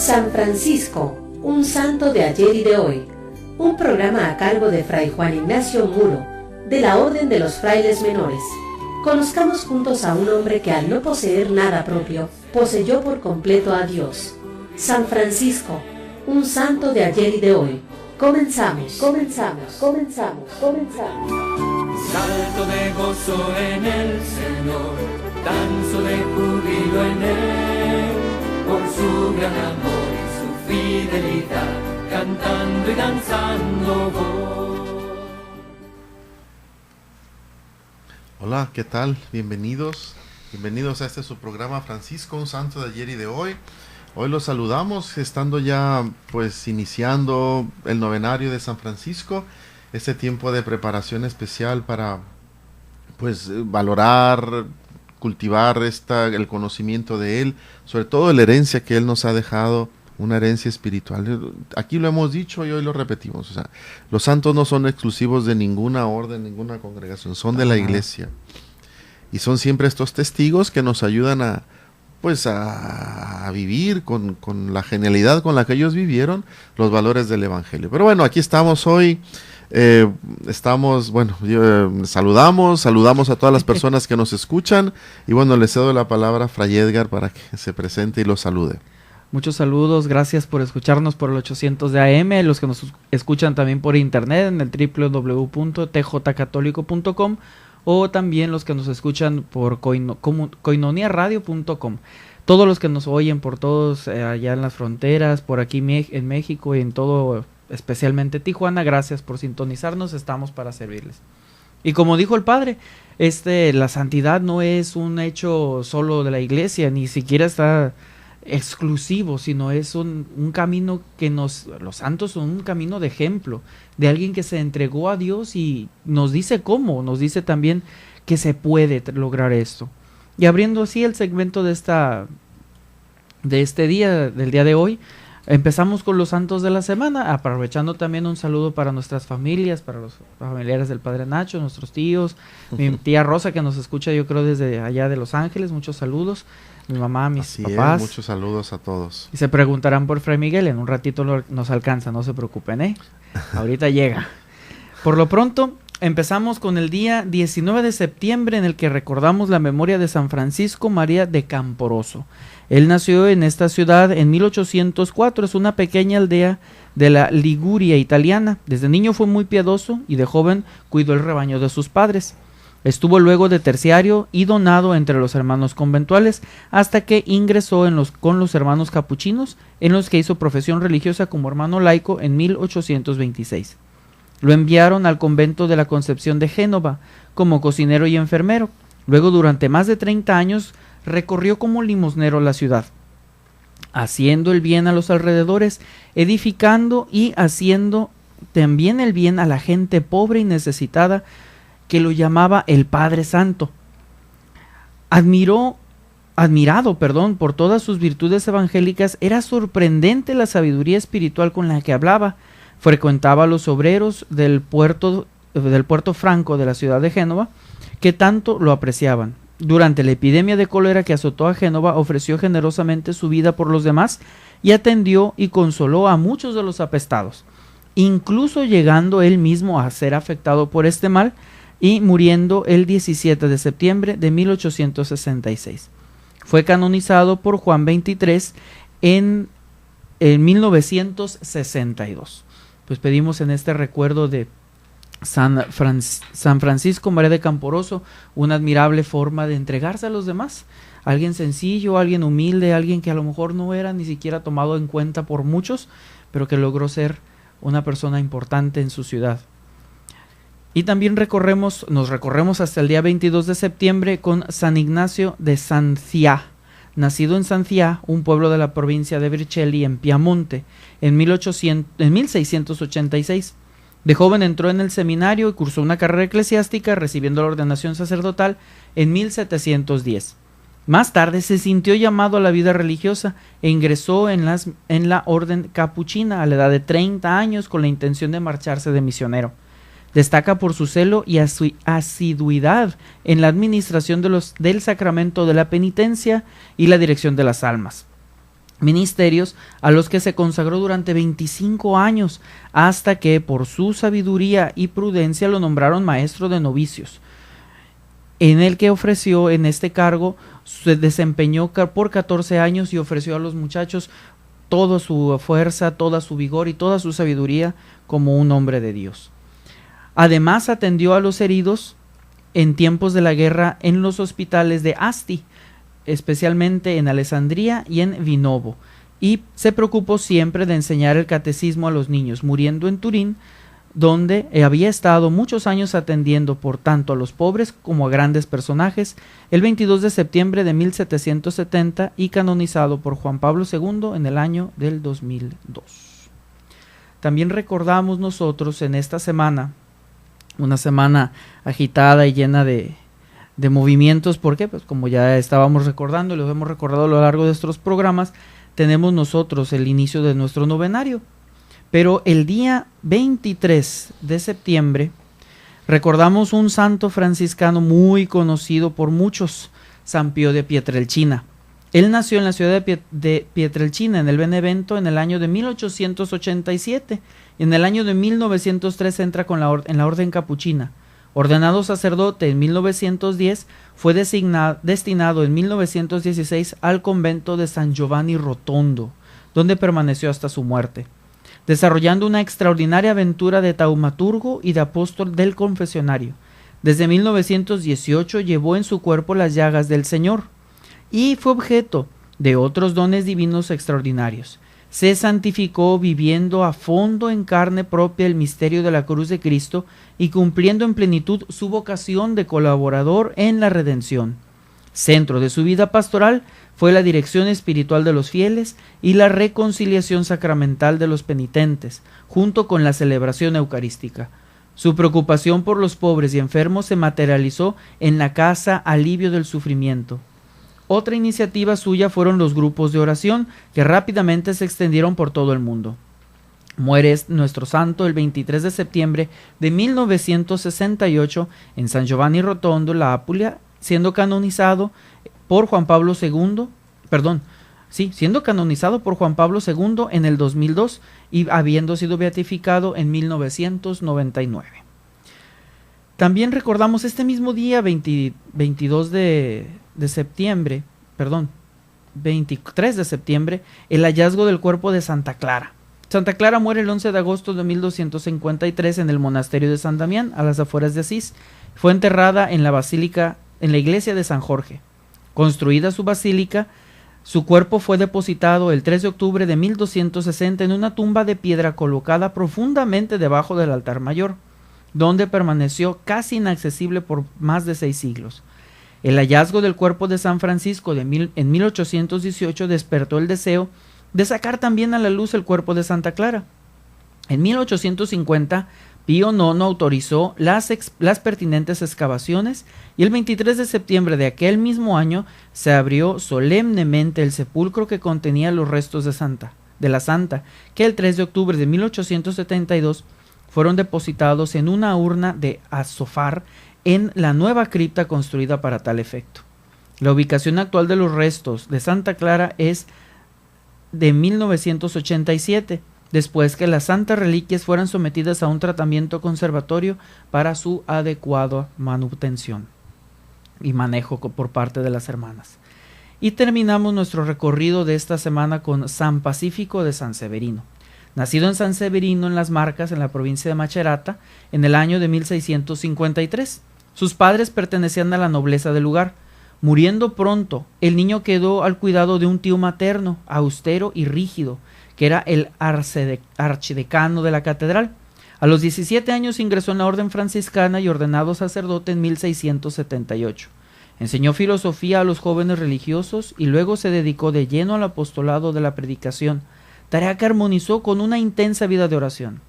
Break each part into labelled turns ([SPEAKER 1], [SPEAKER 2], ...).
[SPEAKER 1] San Francisco, un santo de ayer y de hoy. Un programa a cargo de Fray Juan Ignacio Muro, de la Orden de los Frailes Menores. Conozcamos juntos a un hombre que al no poseer nada propio, poseyó por completo a Dios. San Francisco, un santo de ayer y de hoy. Comenzamos.
[SPEAKER 2] Salto de gozo en el Señor, danzo de júbilo en Él, por su gran amor y su fidelidad, cantando y danzando voy.
[SPEAKER 3] Hola, ¿qué tal? Bienvenidos a este su programa Francisco, un santo de ayer y de hoy. Hoy los saludamos estando ya pues iniciando el novenario de San Francisco, este tiempo de preparación especial para pues valorar, cultivar el conocimiento de él, sobre todo la herencia que él nos ha dejado, una herencia espiritual. Aquí lo hemos dicho y hoy lo repetimos, o sea, los santos no son exclusivos de ninguna orden, ninguna congregación, son de la iglesia. Y son siempre estos testigos que nos ayudan a vivir con la genialidad con la que ellos vivieron los valores del evangelio. Pero bueno, aquí estamos hoy, saludamos a todas las personas que nos escuchan y bueno, les cedo la palabra a Fray Edgar para que se presente y los salude.
[SPEAKER 4] Muchos saludos, gracias por escucharnos por el 800 de AM, los que nos escuchan también por internet en el www.tjcatólico.com o también los que nos escuchan por koinoniaradio.com. Todos los que nos oyen por todos allá en las fronteras, por aquí en México y en todo, especialmente Tijuana, gracias por sintonizarnos, estamos para servirles. Y como dijo el Padre, la santidad no es un hecho solo de la iglesia, ni siquiera está exclusivo, sino es un camino que los santos son un camino de ejemplo, de alguien que se entregó a Dios y nos dice cómo, nos dice también que se puede lograr esto. Y abriendo así el segmento del día de hoy, empezamos con los santos de la semana, aprovechando también un saludo para nuestras familias, para los familiares del Padre Nacho, nuestros tíos, mi tía Rosa que nos escucha yo creo desde allá de Los Ángeles, muchos saludos, mi mamá, mis papás.
[SPEAKER 3] Muchos saludos a todos.
[SPEAKER 4] Y se preguntarán por Fray Miguel, en un ratito nos alcanza, no se preocupen, ahorita llega. Por lo pronto, empezamos con el día 19 de septiembre en el que recordamos la memoria de San Francisco María de Camporoso. Él nació en esta ciudad en 1804, es una pequeña aldea de la Liguria italiana. Desde niño fue muy piadoso y de joven cuidó el rebaño de sus padres. Estuvo luego de terciario y donado entre los hermanos conventuales hasta que ingresó con los hermanos capuchinos, en los que hizo profesión religiosa como hermano laico en 1826. Lo enviaron al convento de la Concepción de Génova como cocinero y enfermero. Luego, durante más de 30 años, recorrió como limosnero la ciudad, haciendo el bien a los alrededores, edificando y haciendo también el bien a la gente pobre y necesitada, que lo llamaba el Padre Santo. Admirado por todas sus virtudes evangélicas, era sorprendente la sabiduría espiritual con la que hablaba. Frecuentaba a los obreros del puerto franco de la ciudad de Génova, que tanto lo apreciaban. Durante la epidemia de cólera que azotó a Génova, ofreció generosamente su vida por los demás y atendió y consoló a muchos de los apestados, incluso llegando él mismo a ser afectado por este mal y muriendo el 17 de septiembre de 1866. Fue canonizado por Juan XXIII en 1962. Pues pedimos en este recuerdo de San Francisco María de Camporoso una admirable forma de entregarse a los demás. Alguien sencillo, alguien humilde, alguien que a lo mejor no era ni siquiera tomado en cuenta por muchos, pero que logró ser una persona importante en su ciudad. Y también nos recorremos hasta el día 22 de septiembre con San Ignacio de Sancià, nacido en Sancià, un pueblo de la provincia de Vercelli, en Piamonte, en 1686. De joven entró en el seminario y cursó una carrera eclesiástica, recibiendo la ordenación sacerdotal en 1710. Más tarde se sintió llamado a la vida religiosa e ingresó en la orden capuchina a la edad de 30 años con la intención de marcharse de misionero. Destaca por su celo y asiduidad en la administración del sacramento de la penitencia y la dirección de las almas. ministerios a los que se consagró durante 25 años, hasta que por su sabiduría y prudencia lo nombraron maestro de novicios, en el que ofreció en este cargo, se desempeñó por 14 años y ofreció a los muchachos toda su fuerza, toda su vigor y toda su sabiduría como un hombre de Dios. Además atendió a los heridos en tiempos de la guerra en los hospitales de Asti, especialmente en Alessandría y en Vinovo, y se preocupó siempre de enseñar el catecismo a los niños, muriendo en Turín, donde había estado muchos años atendiendo por tanto a los pobres como a grandes personajes, el 22 de septiembre de 1770 y canonizado por Juan Pablo II en el año del 2002. También recordamos nosotros en esta semana, una semana agitada y llena de movimientos, porque pues como ya estábamos recordando y lo hemos recordado a lo largo de estos programas, tenemos nosotros el inicio de nuestro novenario. Pero el día 23 de septiembre recordamos un santo franciscano muy conocido por muchos, San Pío de Pietrelcina. Él nació en la ciudad de Pietrelcina, en el Benevento, en el año de 1887. En el año de 1903 entra en la orden capuchina. Ordenado sacerdote en 1910, fue destinado en 1916 al convento de San Giovanni Rotondo, donde permaneció hasta su muerte, desarrollando una extraordinaria aventura de taumaturgo y de apóstol del confesionario. Desde 1918 llevó en su cuerpo las llagas del Señor y fue objeto de otros dones divinos extraordinarios. Se santificó viviendo a fondo en carne propia el misterio de la cruz de Cristo y cumpliendo en plenitud su vocación de colaborador en la redención. Centro de su vida pastoral fue la dirección espiritual de los fieles y la reconciliación sacramental de los penitentes, junto con la celebración eucarística. Su preocupación por los pobres y enfermos se materializó en la Casa Alivio del Sufrimiento. Otra iniciativa suya fueron los grupos de oración, que rápidamente se extendieron por todo el mundo. Muere nuestro santo el 23 de septiembre de 1968 en San Giovanni Rotondo, la Apulia, siendo canonizado por Juan Pablo II, siendo canonizado por Juan Pablo II en el 2002 y habiendo sido beatificado en 1999. También recordamos este mismo día, 23 de septiembre, el hallazgo del cuerpo de Santa Clara. Santa Clara muere el 11 de agosto de 1253 en el monasterio de San Damián, a las afueras de Asís. Fue enterrada en la iglesia de San Jorge. Construida su basílica, su cuerpo fue depositado el 3 de octubre de 1260 en una tumba de piedra colocada profundamente debajo del altar mayor, donde permaneció casi inaccesible por más de 6 siglos. El hallazgo del cuerpo de San Francisco en 1818 despertó el deseo de sacar también a la luz el cuerpo de Santa Clara. En 1850, Pío IX autorizó las pertinentes excavaciones y el 23 de septiembre de aquel mismo año se abrió solemnemente el sepulcro que contenía los restos de la santa, que el 3 de octubre de 1872 fueron depositados en una urna de azofar en la nueva cripta construida para tal efecto. La ubicación actual de los restos de Santa Clara es de 1987, después que las santas reliquias fueran sometidas a un tratamiento conservatorio para su adecuada manutención y manejo por parte de las hermanas. Y terminamos nuestro recorrido de esta semana con San Pacífico de San Severino. Nacido en San Severino, en las Marcas, en la provincia de Macerata, en el año de 1653. Sus padres pertenecían a la nobleza del lugar. Muriendo pronto, el niño quedó al cuidado de un tío materno, austero y rígido, que era el archidecano de la catedral. A los 17 años ingresó en la orden franciscana y ordenado sacerdote en 1678. Enseñó filosofía a los jóvenes religiosos y luego se dedicó de lleno al apostolado de la predicación, tarea que armonizó con una intensa vida de oración.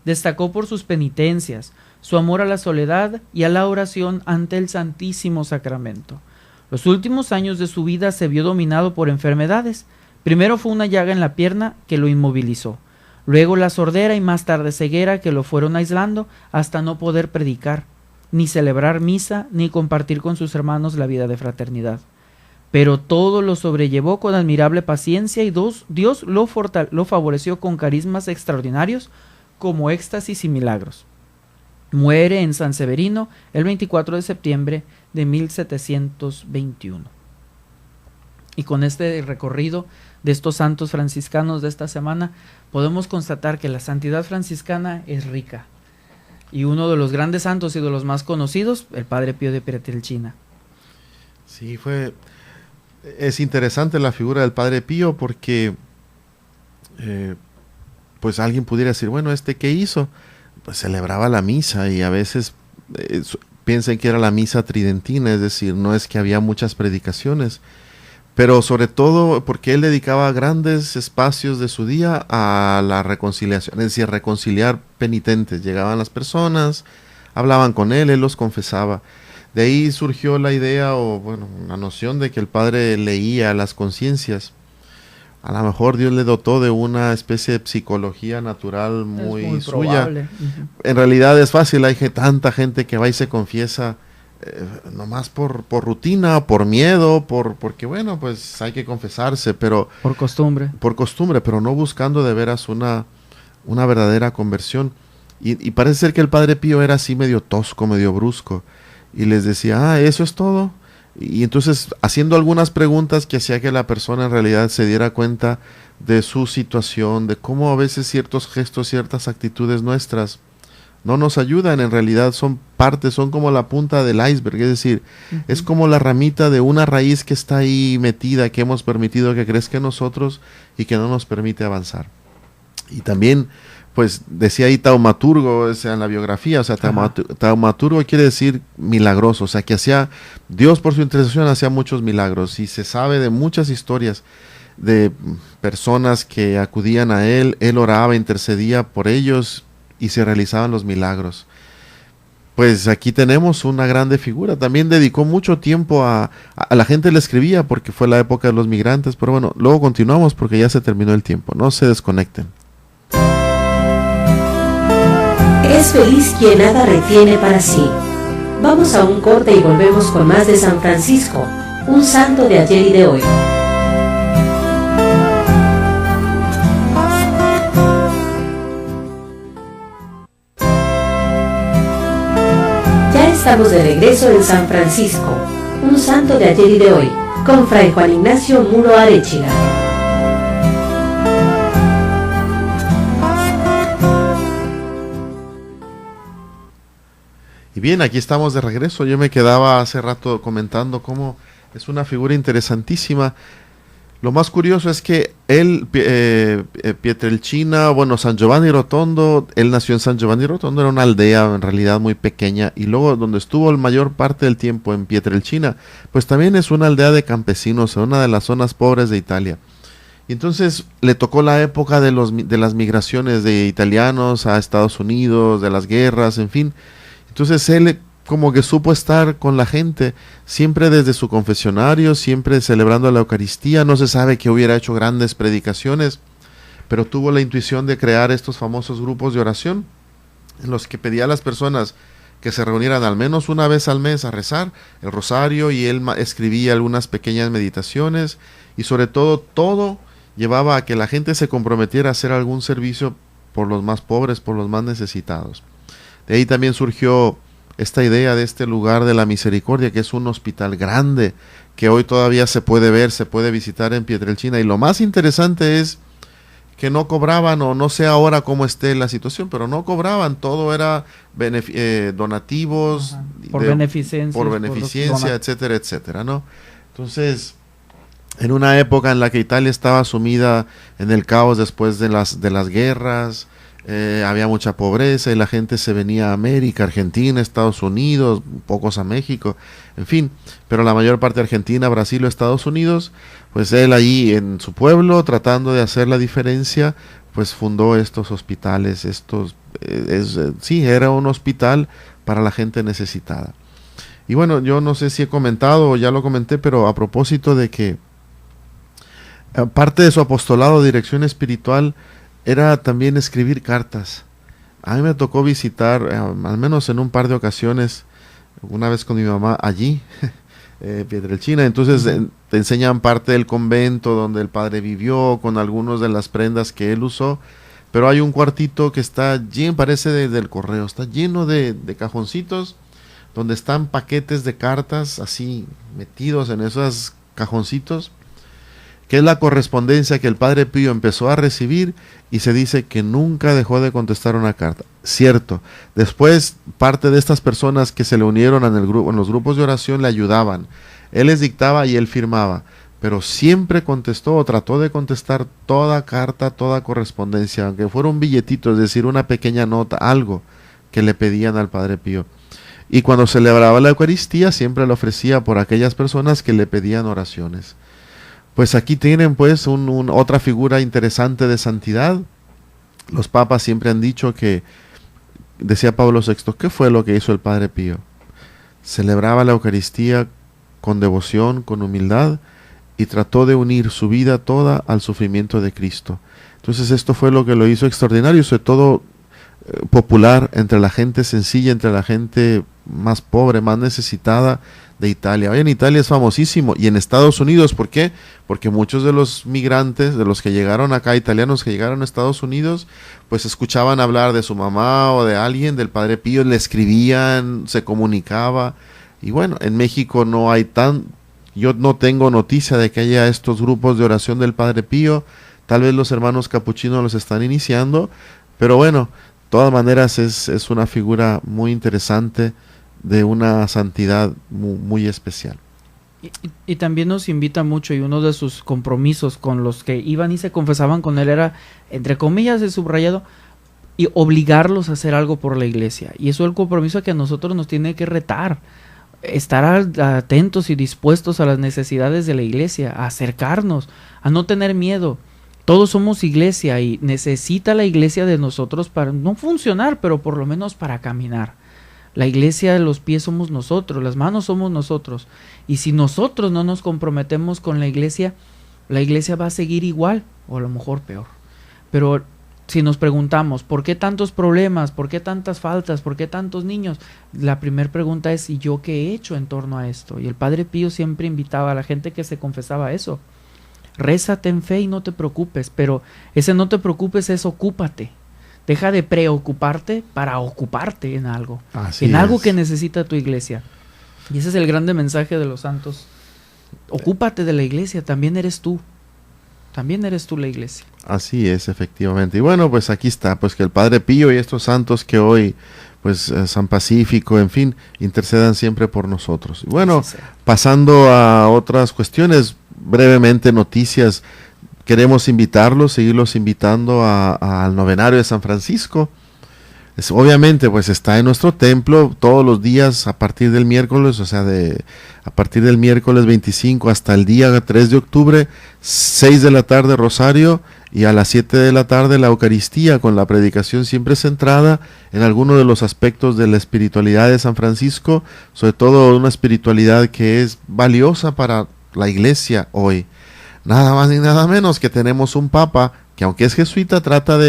[SPEAKER 4] Destacó por sus penitencias, su amor a la soledad y a la oración ante el Santísimo Sacramento. Los últimos años de su vida se vio dominado por enfermedades. Primero fue una llaga en la pierna que lo inmovilizó, luego la sordera y más tarde ceguera que lo fueron aislando hasta no poder predicar, ni celebrar misa, ni compartir con sus hermanos la vida de fraternidad. pero todo lo sobrellevó con admirable paciencia y Dios lo favoreció con carismas extraordinarios como éxtasis y milagros. Muere en San Severino el 24 de septiembre de 1721. Y con este recorrido de estos santos franciscanos de esta semana, podemos constatar que la santidad franciscana es rica. Y uno de los grandes santos y de los más conocidos, el Padre Pío de Pietrelcina.
[SPEAKER 3] Sí, es interesante la figura del Padre Pío porque pues alguien pudiera decir, bueno, ¿qué hizo? Pues celebraba la misa y a veces piensan que era la misa tridentina, es decir, no es que había muchas predicaciones, pero sobre todo porque él dedicaba grandes espacios de su día a la reconciliación, es decir, reconciliar penitentes. Llegaban las personas, hablaban con él los confesaba. De ahí surgió la idea la noción de que el padre leía las conciencias. A lo mejor Dios le dotó de una especie de psicología natural muy suya. En realidad es fácil, hay tanta gente que va y se confiesa nomás por rutina, por miedo, porque bueno, pues hay que confesarse, pero
[SPEAKER 4] por costumbre,
[SPEAKER 3] pero no buscando de veras una verdadera conversión. Y parece ser que el Padre Pío era así medio tosco, medio brusco, y les decía, eso es todo. Y entonces haciendo algunas preguntas que hacía que la persona en realidad se diera cuenta de su situación, de cómo a veces ciertos gestos, ciertas actitudes nuestras no nos ayudan, en realidad son como la punta del iceberg, es decir, es como la ramita de una raíz que está ahí metida, que hemos permitido que crezca en nosotros y que no nos permite avanzar. Y también, pues decía ahí taumaturgo, en la biografía, taumaturgo quiere decir milagroso, o sea que Dios por su intercesión hacía muchos milagros, y se sabe de muchas historias de personas que acudían a él oraba, intercedía por ellos, y se realizaban los milagros. Pues aquí tenemos una grande figura. También dedicó mucho tiempo a la gente, le escribía porque fue la época de los migrantes, pero bueno, luego continuamos porque ya se terminó el tiempo. No se desconecten.
[SPEAKER 1] Es feliz quien nada retiene para sí. Vamos a un corte y volvemos con más de San Francisco, un santo de ayer y de hoy. Estamos de regreso en San Francisco, un santo de ayer y de hoy, con Fray Juan Ignacio Muro Arechiga.
[SPEAKER 3] Y bien, aquí estamos de regreso. Yo me quedaba hace rato comentando cómo es una figura interesantísima. Lo más curioso es que él, Pietrelcina, San Giovanni Rotondo, él nació en San Giovanni Rotondo, era una aldea en realidad muy pequeña, y luego donde estuvo la mayor parte del tiempo en Pietrelcina, pues también es una aldea de campesinos, en una de las zonas pobres de Italia. Y entonces le tocó la época de las migraciones de italianos a Estados Unidos, de las guerras, en fin. Entonces él como que supo estar con la gente, siempre desde su confesionario, siempre celebrando la Eucaristía. No se sabe que hubiera hecho grandes predicaciones, pero tuvo la intuición de crear estos famosos grupos de oración, en los que pedía a las personas que se reunieran al menos una vez al mes a rezar el rosario, y él escribía algunas pequeñas meditaciones, y sobre todo llevaba a que la gente se comprometiera a hacer algún servicio por los más pobres, por los más necesitados. De ahí también surgió esta idea de este lugar de la misericordia, que es un hospital grande, que hoy todavía se puede ver, se puede visitar en Pietrelcina. Y lo más interesante es que no cobraban, o no sé ahora cómo esté la situación, pero no cobraban, todo era donativos,
[SPEAKER 4] por
[SPEAKER 3] beneficencia, etcétera, etcétera, ¿no? Entonces, en una época en la que Italia estaba sumida en el caos después de las guerras, había mucha pobreza y la gente se venía a América, Argentina, Estados Unidos, pocos a México, en fin, pero la mayor parte Argentina, Brasil o Estados Unidos. Pues él ahí en su pueblo, tratando de hacer la diferencia, pues fundó estos hospitales, sí, era un hospital para la gente necesitada. Y bueno, yo no sé si he comentado o ya lo comenté, pero a propósito de que parte de su apostolado, dirección espiritual, era también escribir cartas. A mí me tocó visitar, al menos en un par de ocasiones, una vez con mi mamá allí, Pietrelcina. Entonces te enseñan parte del convento donde el padre vivió, con algunas de las prendas que él usó, pero hay un cuartito que está lleno, parece del correo, está lleno de cajoncitos, donde están paquetes de cartas así metidos en esos cajoncitos, que es la correspondencia que el Padre Pío empezó a recibir, y se dice que nunca dejó de contestar una carta. Cierto, después parte de estas personas que se le unieron en los grupos de oración le ayudaban. Él les dictaba y él firmaba, pero siempre contestó o trató de contestar toda carta, toda correspondencia, aunque fuera un billetito, es decir, una pequeña nota, algo que le pedían al Padre Pío. Y cuando celebraba la Eucaristía siempre lo ofrecía por aquellas personas que le pedían oraciones. Pues aquí tienen pues otra figura interesante de santidad. Los papas siempre han dicho que, decía Pablo VI, ¿qué fue lo que hizo el Padre Pío? Celebraba la Eucaristía con devoción, con humildad, y trató de unir su vida toda al sufrimiento de Cristo. Entonces esto fue lo que lo hizo extraordinario, sobre todo popular entre la gente sencilla, entre la gente más pobre, más necesitada de Italia. Hoy en Italia es famosísimo, y en Estados Unidos, ¿por qué? Porque muchos de los migrantes, de los que llegaron acá, italianos que llegaron a Estados Unidos, pues escuchaban hablar de su mamá o de alguien, del Padre Pío, le escribían, se comunicaba. Y bueno, en México yo no tengo noticia de que haya estos grupos de oración del Padre Pío. Tal vez los hermanos capuchinos los están iniciando, pero bueno, de todas maneras es una figura muy interesante, de una santidad muy especial.
[SPEAKER 4] Y también nos invita mucho, y uno de sus compromisos con los que iban y se confesaban con él era, entre comillas, el subrayado, y obligarlos a hacer algo por la iglesia. Y eso es el compromiso que a nosotros nos tiene que retar, estar atentos y dispuestos a las necesidades de la iglesia, a acercarnos, a no tener miedo. Todos somos iglesia y necesita la iglesia de nosotros para no funcionar, pero por lo menos para caminar. La iglesia, los pies somos nosotros, las manos somos nosotros. Y si nosotros no nos comprometemos con la iglesia va a seguir igual, o a lo mejor peor. Pero si nos preguntamos, ¿por qué tantos problemas? ¿Por qué tantas faltas? ¿Por qué tantos niños? La primera pregunta es, ¿y yo qué he hecho en torno a esto? Y el Padre Pío siempre invitaba a la gente que se confesaba eso. Rézate en fe y no te preocupes, pero ese no te preocupes es ocúpate. Deja de preocuparte para ocuparte en algo. Algo que necesita tu iglesia. Y ese es el grande mensaje de los santos. Ocúpate de la iglesia, también eres tú. También eres tú la iglesia.
[SPEAKER 3] Así es, efectivamente. Y bueno, pues aquí está, pues que el Padre Pío y estos santos que hoy, pues San Pacífico, en fin, intercedan siempre por nosotros. Y bueno, pasando a otras cuestiones, brevemente noticias. Queremos seguirlos invitando al novenario de San Francisco. Obviamente, pues está en nuestro templo todos los días a partir del miércoles, a partir del miércoles 25 hasta el día 3 de octubre, 6 de la tarde rosario, y a las 7 de la tarde la Eucaristía, con la predicación siempre centrada en alguno de los aspectos de la espiritualidad de San Francisco, sobre todo una espiritualidad que es valiosa para la iglesia hoy. Nada más ni nada menos que tenemos un papa que, aunque es jesuita,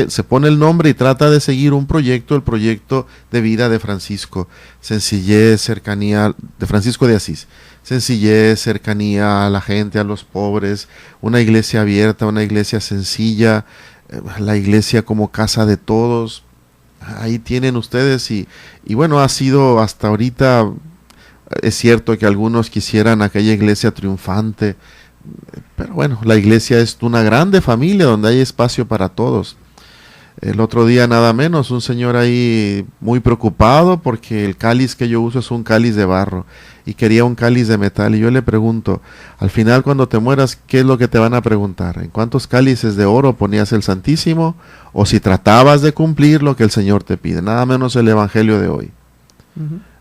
[SPEAKER 3] se pone el nombre y trata de seguir el proyecto de vida de Francisco. Sencillez, cercanía, de Francisco de Asís. Sencillez, cercanía a la gente, a los pobres, una iglesia abierta, una iglesia sencilla, la iglesia como casa de todos. Ahí tienen ustedes y bueno, ha sido hasta ahorita, es cierto que algunos quisieran aquella iglesia triunfante, pero bueno, la iglesia es una grande familia donde hay espacio para todos. El otro día nada menos, un señor ahí muy preocupado porque el cáliz que yo uso es un cáliz de barro y quería un cáliz de metal, y yo le pregunto, al final cuando te mueras, ¿qué es lo que te van a preguntar? ¿En cuántos cálices de oro ponías el Santísimo? O si tratabas de cumplir lo que el Señor te pide. Nada menos el Evangelio de hoy.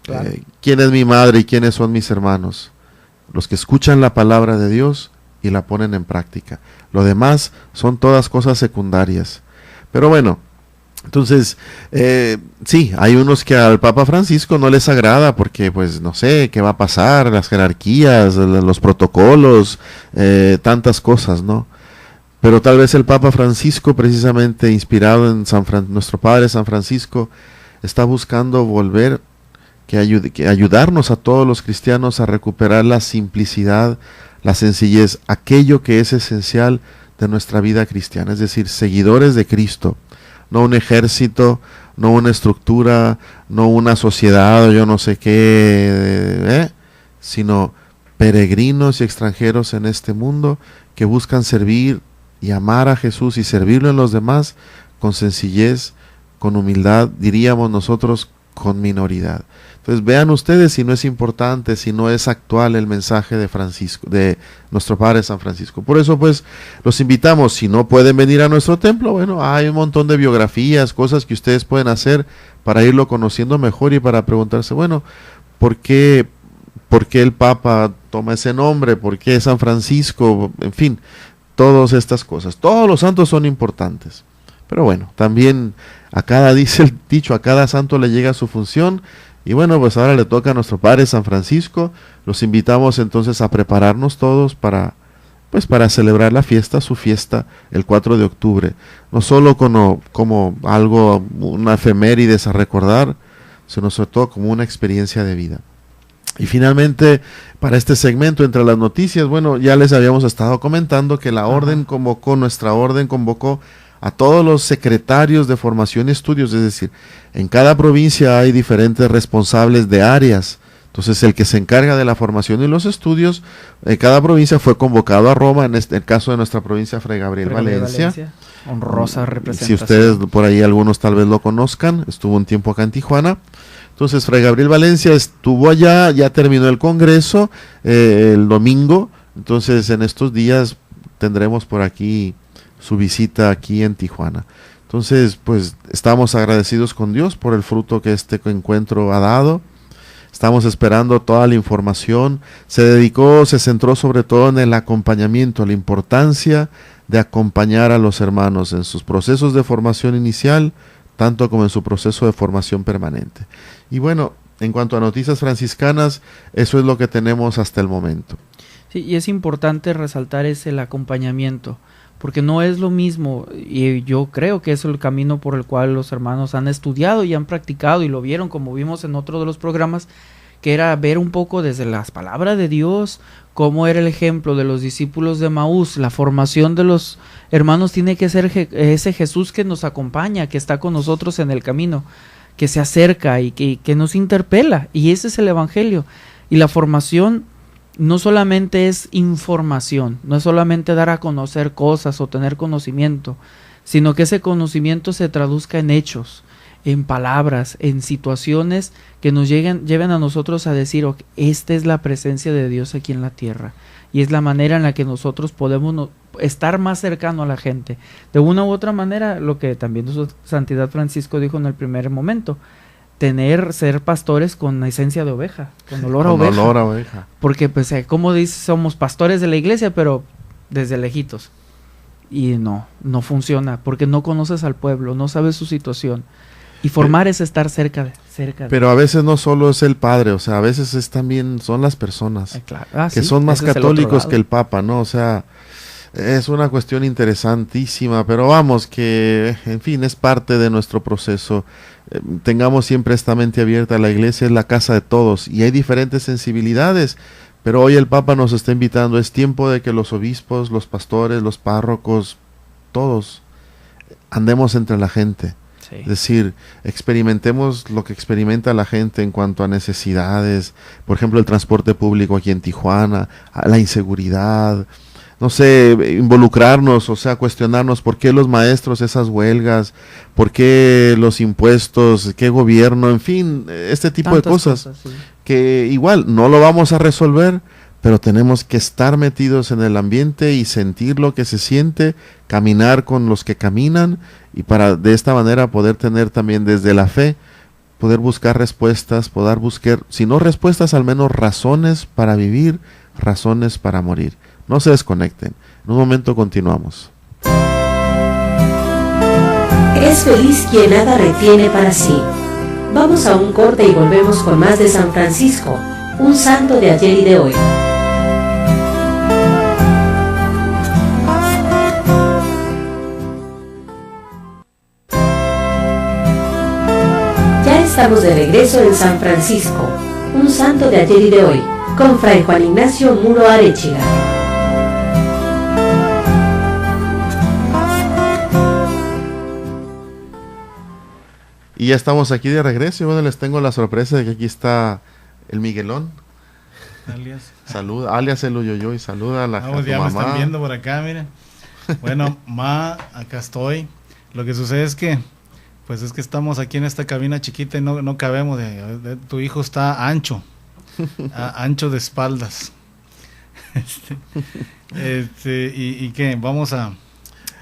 [SPEAKER 3] Claro. ¿Quién es mi madre y quiénes son mis hermanos? Los que escuchan la palabra de Dios y la ponen en práctica. Lo demás son todas cosas secundarias. Pero bueno, entonces, sí, hay unos que al Papa Francisco no les agrada porque, pues, no sé, qué va a pasar, las jerarquías, los protocolos, tantas cosas, ¿no? Pero tal vez el Papa Francisco, precisamente inspirado en nuestro Padre San Francisco, está buscando volver que ayudarnos a todos los cristianos a recuperar la simplicidad, la sencillez, aquello que es esencial de nuestra vida cristiana, es decir, seguidores de Cristo, no un ejército, no una estructura, no una sociedad o yo no sé qué, sino peregrinos y extranjeros en este mundo que buscan servir y amar a Jesús y servirlo en los demás con sencillez, con humildad, diríamos nosotros, con minoridad. Entonces vean ustedes si no es importante, si no es actual el mensaje de Francisco, de nuestro Padre San Francisco. Por eso pues los invitamos, si no pueden venir a nuestro templo, bueno, hay un montón de biografías, cosas que ustedes pueden hacer para irlo conociendo mejor y para preguntarse, bueno, ¿por qué el Papa toma ese nombre? ¿Por qué San Francisco? En fin, todas estas cosas. Todos los santos son importantes. Pero bueno, también dice el dicho, a cada santo le llega su función. Y bueno, pues ahora le toca a nuestro Padre San Francisco. Los invitamos entonces a prepararnos todos para celebrar la fiesta, su fiesta, el 4 de octubre. No solo como algo, una efemérides a recordar, sino sobre todo como una experiencia de vida. Y finalmente, para este segmento, entre las noticias, bueno, ya les habíamos estado comentando que nuestra orden convocó a todos los secretarios de formación y estudios, es decir, en cada provincia hay diferentes responsables de áreas. Entonces el que se encarga de la formación y los estudios, cada provincia fue convocado a Roma, en el caso de nuestra provincia, Fray Gabriel Valencia.
[SPEAKER 4] Honrosa representación.
[SPEAKER 3] Si ustedes por ahí algunos tal vez lo conozcan, estuvo un tiempo acá en Tijuana. Entonces Fray Gabriel Valencia estuvo allá, ya terminó el congreso el domingo, entonces en estos días tendremos por aquí su visita aquí en Tijuana. Entonces, pues estamos agradecidos con Dios por el fruto que este encuentro ha dado. Estamos esperando toda la información. Se centró sobre todo en el acompañamiento, la importancia de acompañar a los hermanos en sus procesos de formación inicial, tanto como en su proceso de formación permanente. Y bueno, en cuanto a noticias franciscanas, eso es lo que tenemos hasta el momento.
[SPEAKER 4] Sí, y es importante resaltar el acompañamiento, porque no es lo mismo, y yo creo que es el camino por el cual los hermanos han estudiado y han practicado y lo vieron, como vimos en otro de los programas, que era ver un poco desde las palabras de Dios, cómo era el ejemplo de los discípulos de Maús. La formación de los hermanos tiene que ser ese Jesús que nos acompaña, que está con nosotros en el camino, que se acerca y que nos interpela, y ese es el Evangelio. Y la formación no solamente es información, no es solamente dar a conocer cosas o tener conocimiento, sino que ese conocimiento se traduzca en hechos, en palabras, en situaciones que nos lleven a nosotros a decir, okay, esta es la presencia de Dios aquí en la tierra, y es la manera en la que nosotros podemos estar más cercano a la gente. De una u otra manera, lo que también su Santidad Francisco dijo en el primer momento, ser pastores con esencia de oveja, con olor a oveja. Porque pues como dice, somos pastores de la iglesia, pero desde lejitos. Y no funciona, porque no conoces al pueblo, no sabes su situación. Y formar es estar cerca de.
[SPEAKER 3] Pero a veces no solo es el padre, o sea, a veces son las personas que son más católicos que el Papa, ¿no? O sea, es una cuestión interesantísima, pero vamos, que en fin, es parte de nuestro proceso. Tengamos siempre esta mente abierta. La iglesia es la casa de todos y hay diferentes sensibilidades, pero hoy el Papa nos está invitando. Es tiempo de que los obispos, los pastores, los párrocos, todos andemos entre la gente. Sí. Es decir, experimentemos lo que experimenta la gente en cuanto a necesidades, por ejemplo el transporte público aquí en Tijuana, la inseguridad, no sé, involucrarnos, o sea, cuestionarnos por qué los maestros esas huelgas, por qué los impuestos, qué gobierno, en fin, este tipo de cosas sí. Que igual no lo vamos a resolver, pero tenemos que estar metidos en el ambiente y sentir lo que se siente, caminar con los que caminan, y para de esta manera poder tener también desde la fe, poder buscar respuestas, poder buscar, si no respuestas, al menos razones para vivir, razones para morir. No se desconecten. En un momento continuamos.
[SPEAKER 1] Es feliz quien nada retiene para sí. Vamos a un corte y volvemos con más de San Francisco, un santo de ayer y de hoy. estamos de regreso en San Francisco, un santo de ayer y de hoy, con Fray Juan Ignacio Muro Arechiga.
[SPEAKER 3] Y ya estamos aquí de regreso y bueno, les tengo la sorpresa de que aquí está el Miguelón.
[SPEAKER 5] Alias.
[SPEAKER 3] Saluda, alias el Uyoyoy, saluda a la
[SPEAKER 5] Vamos, ya
[SPEAKER 3] mamá.
[SPEAKER 5] me están viendo por acá, miren. Bueno, acá estoy. Lo que sucede es que, pues es que estamos aquí en esta cabina chiquita y no cabemos. Tu hijo está ancho, ancho de espaldas. Y que vamos a...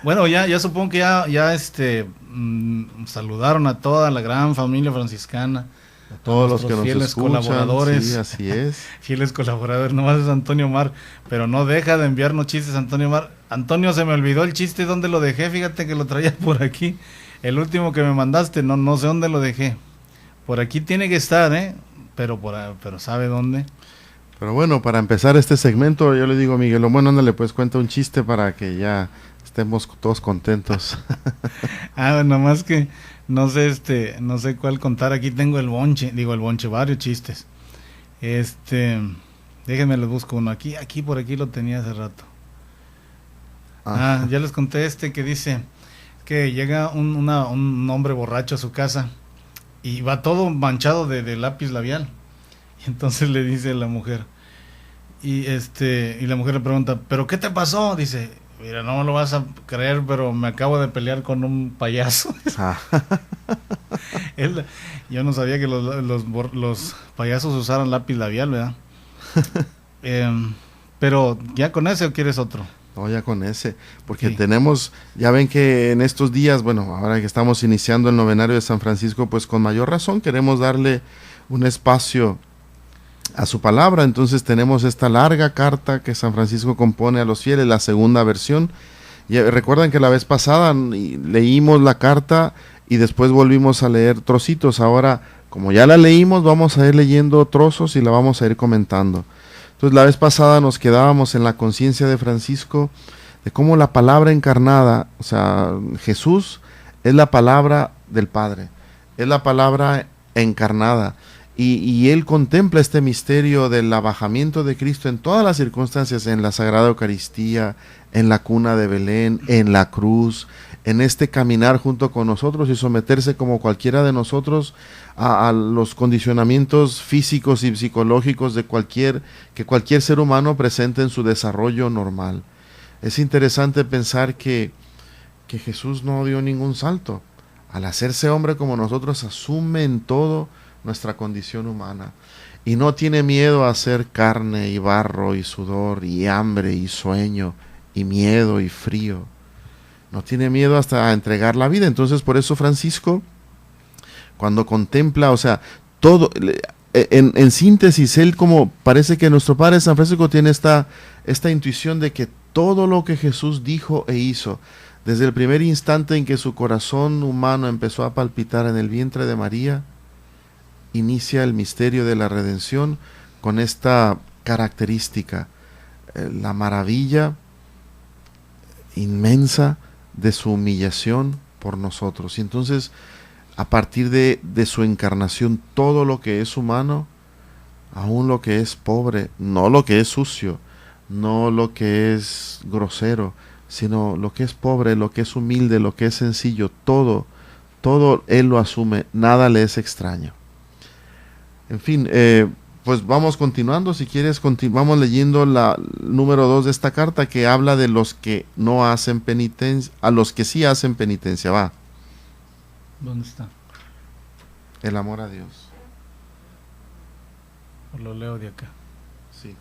[SPEAKER 5] Bueno, ya supongo que ya saludaron a toda la gran familia franciscana.
[SPEAKER 3] A todos los que nos
[SPEAKER 5] fieles
[SPEAKER 3] escuchan,
[SPEAKER 5] colaboradores.
[SPEAKER 3] sí, así es.
[SPEAKER 5] Fieles colaboradores, nomás es Antonio Mar, pero no deja de enviarnos chistes, Antonio Mar. Antonio, se me olvidó el chiste, ¿dónde lo dejé? Fíjate que lo traía por aquí. El último que me mandaste, no sé dónde lo dejé. Por aquí tiene que estar, pero ¿sabe dónde?
[SPEAKER 3] Pero bueno, para empezar este segmento, yo le digo a Miguel, bueno, ándale, pues cuenta un chiste para que ya estemos todos contentos.
[SPEAKER 5] Nomás que no sé cuál contar. Aquí tengo el bonche, varios chistes. Déjenme les busco uno. Aquí por aquí lo tenía hace rato. Ya les conté que dice que llega un hombre borracho a su casa y va todo manchado de lápiz labial. Y entonces le dice a la mujer, y la mujer le pregunta, ¿pero qué te pasó? Dice, mira, no me lo vas a creer, pero me acabo de pelear con un payaso. Yo no sabía que los payasos usaran lápiz labial, ¿verdad? Pero ¿ya con ese o quieres otro?
[SPEAKER 3] No, ya con ese, porque
[SPEAKER 5] Sí.
[SPEAKER 3] ya ven que en estos días, bueno, ahora que estamos iniciando el novenario de San Francisco, pues con mayor razón queremos darle un espacio a su palabra. Entonces tenemos esta larga carta que San Francisco compone a los fieles, la segunda versión. Y recuerdan que la vez pasada leímos la carta y después volvimos a leer trocitos. Ahora, como ya la leímos, vamos a ir leyendo trozos y la vamos a ir comentando. Entonces la vez pasada nos quedábamos en la conciencia de Francisco de cómo la palabra encarnada, o sea, Jesús es la palabra del Padre, es la palabra encarnada. Y él contempla este misterio del abajamiento de Cristo en todas las circunstancias, en la Sagrada Eucaristía, en la cuna de Belén, en la cruz, en este caminar junto con nosotros y someterse como cualquiera de nosotros a los condicionamientos físicos y psicológicos que cualquier ser humano presente en su desarrollo normal. Es interesante pensar que Jesús no dio ningún salto. Al hacerse hombre como nosotros, asume en todo nuestra condición humana y no tiene miedo a ser carne y barro y sudor y hambre y sueño y miedo y frío. No tiene miedo hasta a entregar la vida. Entonces por eso Francisco, cuando contempla, o sea, todo, en síntesis, él como parece que nuestro Padre San Francisco tiene esta intuición de que todo lo que Jesús dijo e hizo, desde el primer instante en que su corazón humano empezó a palpitar en el vientre de María, inicia el misterio de la redención con esta característica, la maravilla inmensa de su humillación por nosotros. Y entonces, a partir de su encarnación, todo lo que es humano, aún lo que es pobre, no lo que es sucio, no lo que es grosero, sino lo que es pobre, lo que es humilde, lo que es sencillo, todo Él lo asume, nada le es extraño. En fin, pues vamos continuando, si quieres vamos leyendo la número 2 de esta carta que habla de los que no hacen penitencia, a los que sí hacen penitencia, va.
[SPEAKER 5] ¿Dónde está?
[SPEAKER 3] El amor a Dios.
[SPEAKER 5] Lo leo de acá.
[SPEAKER 3] Sí.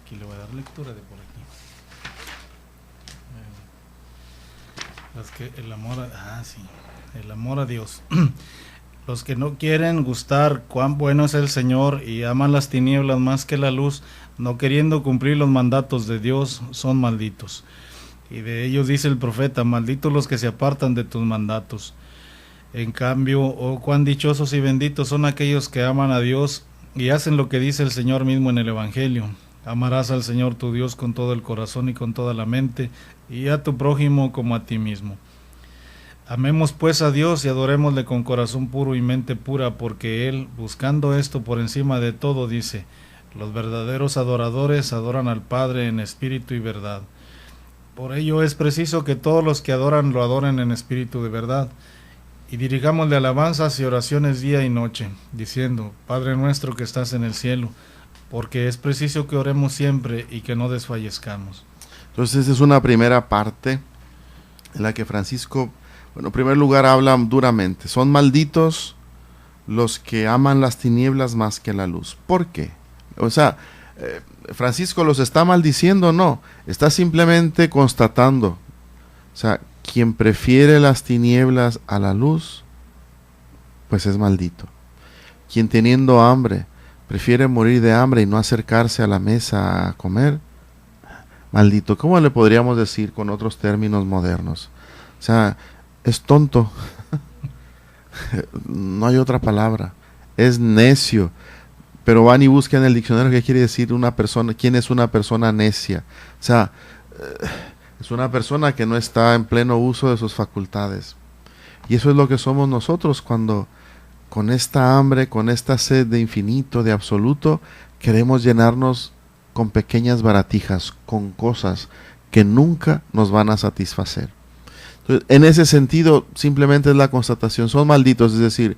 [SPEAKER 5] Aquí le voy a dar lectura de por aquí. El amor a Dios. Los que no quieren gustar cuán bueno es el Señor y aman las tinieblas más que la luz, no queriendo cumplir los mandatos de Dios, son malditos. Y de ellos dice el profeta, malditos los que se apartan de tus mandatos. En cambio, oh cuán dichosos y benditos son aquellos que aman a Dios y hacen lo que dice el Señor mismo en el Evangelio. Amarás al Señor tu Dios con todo el corazón y con toda la mente, y a tu prójimo como a ti mismo. Amemos pues a Dios y adorémosle con corazón puro y mente pura, porque Él, buscando esto por encima de todo, dice: los verdaderos adoradores adoran al Padre en espíritu y verdad. Por ello es preciso que todos los que adoran lo adoren en espíritu de verdad, y dirigámosle alabanzas y oraciones día y noche, diciendo: Padre nuestro que estás en el cielo, porque es preciso que oremos siempre y que no desfallezcamos.
[SPEAKER 3] Entonces esa es una primera parte en la que Francisco, bueno, en primer lugar habla duramente. Son malditos los que aman las tinieblas más que la luz. ¿Por qué? O sea, Francisco los está maldiciendo, no, está simplemente constatando. O sea, quien prefiere las tinieblas a la luz, pues es maldito. Quien teniendo hambre prefiere morir de hambre y no acercarse a la mesa a comer, maldito. ¿Cómo le podríamos decir con otros términos modernos? O sea, es tonto. No hay otra palabra. Es necio. Pero van y buscan en el diccionario qué quiere decir una persona, quién es una persona necia. O sea, es una persona que no está en pleno uso de sus facultades. Y eso es lo que somos nosotros cuando con esta hambre, con esta sed de infinito, de absoluto, queremos llenarnos con pequeñas baratijas, con cosas que nunca nos van a satisfacer. Entonces, en ese sentido, simplemente es la constatación, son malditos, es decir,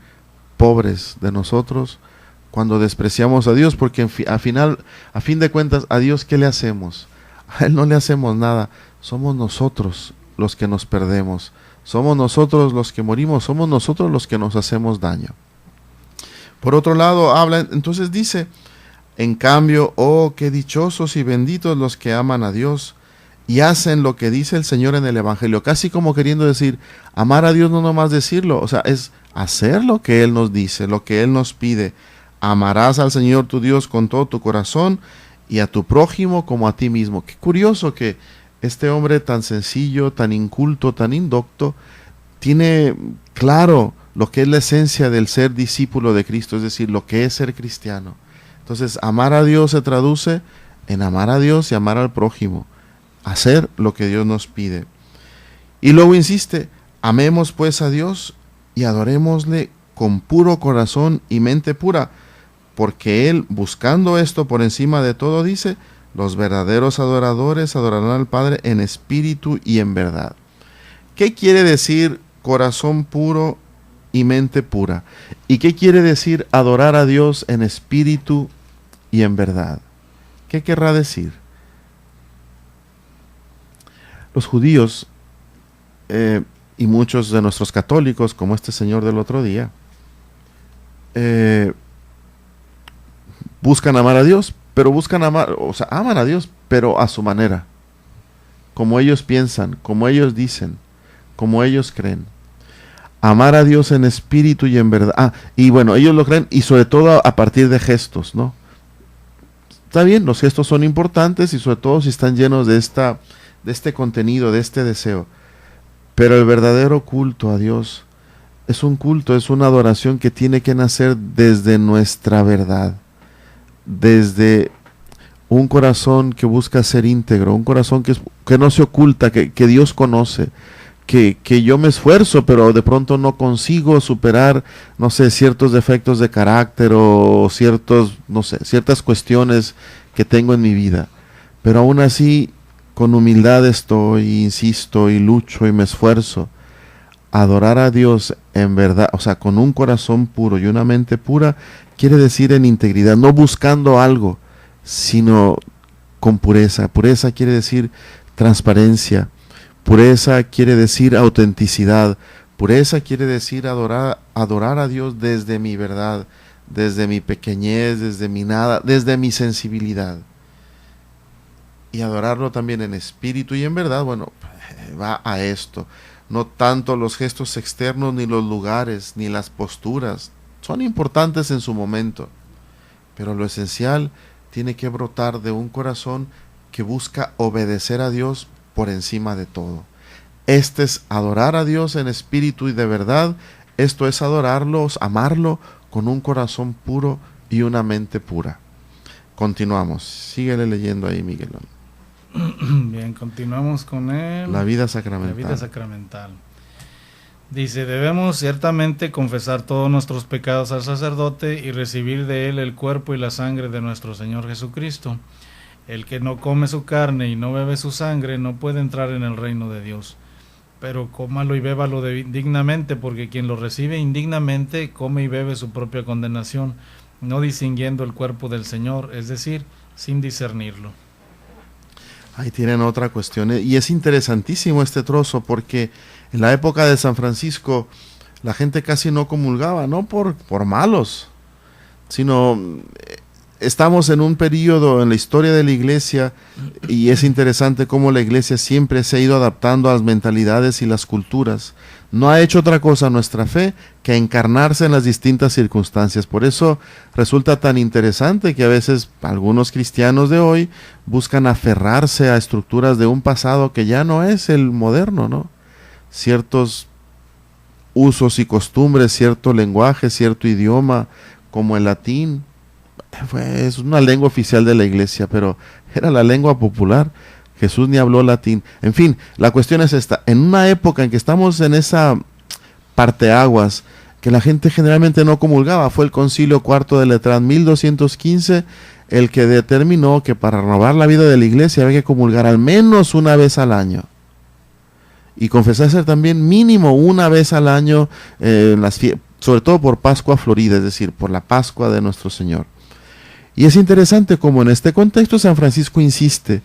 [SPEAKER 3] pobres de nosotros, cuando despreciamos a Dios, porque a fin de cuentas, a Dios, ¿qué le hacemos? A Él no le hacemos nada, somos nosotros los que nos perdemos, somos nosotros los que morimos, somos nosotros los que nos hacemos daño. Por otro lado, entonces dice: en cambio, oh, qué dichosos y benditos los que aman a Dios y hacen lo que dice el Señor en el Evangelio, casi como queriendo decir, amar a Dios no nomás decirlo, o sea, es hacer lo que Él nos dice, lo que Él nos pide. Amarás al Señor tu Dios con todo tu corazón y a tu prójimo como a ti mismo. Qué curioso que este hombre tan sencillo, tan inculto, tan indocto, tiene claro lo que es la esencia del ser discípulo de Cristo, es decir, lo que es ser cristiano. Entonces, amar a Dios se traduce en amar a Dios y amar al prójimo, hacer lo que Dios nos pide. Y luego insiste: amemos pues a Dios y adorémosle con puro corazón y mente pura, porque Él, buscando esto por encima de todo, dice: los verdaderos adoradores adorarán al Padre en espíritu y en verdad. ¿Qué quiere decir corazón puro y mente pura? ¿Y qué quiere decir adorar a Dios en espíritu y en verdad? ¿Qué querrá decir? Los judíos y muchos de nuestros católicos, como este señor del otro día, buscan amar a Dios, pero aman a Dios, pero a su manera, como ellos piensan, como ellos dicen, como ellos creen. Amar a Dios en espíritu y en verdad. Y bueno, ellos lo creen, y sobre todo a partir de gestos, ¿no? Está bien, los gestos son importantes, y sobre todo si están llenos de este contenido, de este deseo. Pero el verdadero culto a Dios es un culto, es una adoración que tiene que nacer desde nuestra verdad, desde un corazón que busca ser íntegro, un corazón que no se oculta, que Dios conoce, que yo me esfuerzo, pero de pronto no consigo superar, no sé, ciertos defectos de carácter o ciertas cuestiones que tengo en mi vida. Pero aún así, con humildad estoy, insisto y lucho y me esfuerzo. Adorar a Dios en verdad, o sea, con un corazón puro y una mente pura, quiere decir en integridad, no buscando algo, sino con pureza. Pureza quiere decir transparencia. Pureza quiere decir autenticidad. Pureza quiere decir adorar a Dios desde mi verdad, desde mi pequeñez, desde mi nada, desde mi sensibilidad. Y adorarlo también en espíritu y en verdad, bueno, va a esto. No tanto los gestos externos, ni los lugares, ni las posturas. Son importantes en su momento. Pero lo esencial tiene que brotar de un corazón que busca obedecer a Dios por encima de todo. Este es adorar a Dios en espíritu y de verdad. Esto es adorarlo, amarlo con un corazón puro y una mente pura. Continuamos. Síguele leyendo ahí, Miguelón.
[SPEAKER 5] Bien, continuamos con él.
[SPEAKER 3] La vida sacramental.
[SPEAKER 5] La vida sacramental. Dice, debemos ciertamente confesar todos nuestros pecados al sacerdote y recibir de él el cuerpo y la sangre de nuestro Señor Jesucristo. El que no come su carne y no bebe su sangre no puede entrar en el reino de Dios. Pero cómalo y bébalo dignamente, porque quien lo recibe indignamente come y bebe su propia condenación, no distinguiendo el cuerpo del Señor, es decir, sin discernirlo.
[SPEAKER 3] Ahí tienen otra cuestión, y es interesantísimo este trozo, porque en la época de San Francisco la gente casi no comulgaba, no por malos, sino estamos en un periodo en la historia de la iglesia, y es interesante cómo la iglesia siempre se ha ido adaptando a las mentalidades y las culturas. No ha hecho otra cosa nuestra fe que encarnarse en las distintas circunstancias. Por eso resulta tan interesante que a veces algunos cristianos de hoy buscan aferrarse a estructuras de un pasado que ya no es el moderno, ¿no? Ciertos usos y costumbres, cierto lenguaje, cierto idioma, como el latín, es una lengua oficial de la iglesia, pero era la lengua popular. Jesús ni habló latín. En fin, la cuestión es esta. En una época en que estamos en esa parteaguas, que la gente generalmente no comulgaba, fue el Concilio IV de Letrán, 1215, el que determinó que para renovar la vida de la iglesia había que comulgar al menos una vez al año. Y confesarse también mínimo una vez al año, sobre todo por Pascua Florida, es decir, por la Pascua de nuestro Señor. Y es interesante como en este contexto San Francisco insiste